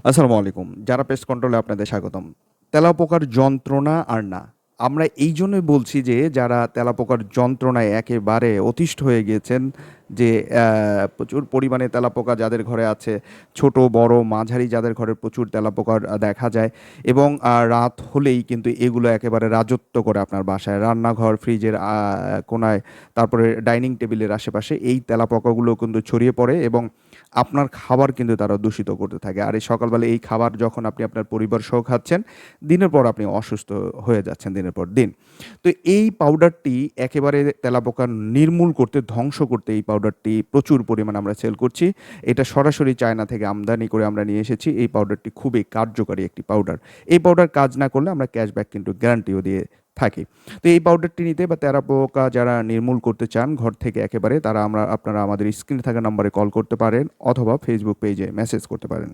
আসসালামু আলাইকুম। যারা পেস্ট কন্ট্রোলে আপনাদের স্বাগতম। তেলাপোকার যন্ত্রণা আর না। আমরা এইজন্যই বলছি যে যারা তেলাপোকার যন্ত্রণায় একেবারে অতিষ্ঠ হয়ে গিয়েছেন যে প্রচুর পরিমাণে তেলাপোকা যাদের ঘরে আছে, ছোট, বড়, মাঝারি যাদের ঘরে প্রচুর তেলাপোকার দেখা যায় এবং রাত হলেই কিন্তু এগুলো একেবারে রাজত্ব করে আপনার বাসায়। রান্নাঘর, ফ্রিজের কোণায়, তারপরে ডাইনিং টেবিলের আশেপাশে এই তেলাপোকাগুলো কিন্তু ছড়িয়ে পড়ে এবং আপনার খাবার কিন্তু তারা দূষিত করতে থাকে। আর এই সকালবেলা এই খাবার যখন আপনি আপনার পরিবারসহ খাচ্ছেন, দিনের পর আপনি অসুস্থ হয়ে যাচ্ছেন দিনের পর দিন। তো এই পাউডারটি একেবারে তেলাপোকা নির্মূল করতে, ধ্বংস করতে এই পাউডারটি প্রচুর পরিমাণে আমরা সেল করছি। এটা সরাসরি চায়না থেকে আমদানি করে আমরা নিয়ে এসেছি। এই পাউডারটি খুবই কার্যকারী একটি পাউডার। এই পাউডার কাজ না করলে আমরা ক্যাশব্যাক কিন্তু গ্যারান্টিও দিয়ে থাকি। তো এই পাউডারটি নিতে বা তেলাপোকা যারা নির্মূল করতে চান ঘর থেকে একেবারে, আপনারা আমাদের স্ক্রিনে থাকা নাম্বারে কল করতে পারেন অথবা ফেসবুক পেজে মেসেজ করতে পারেন।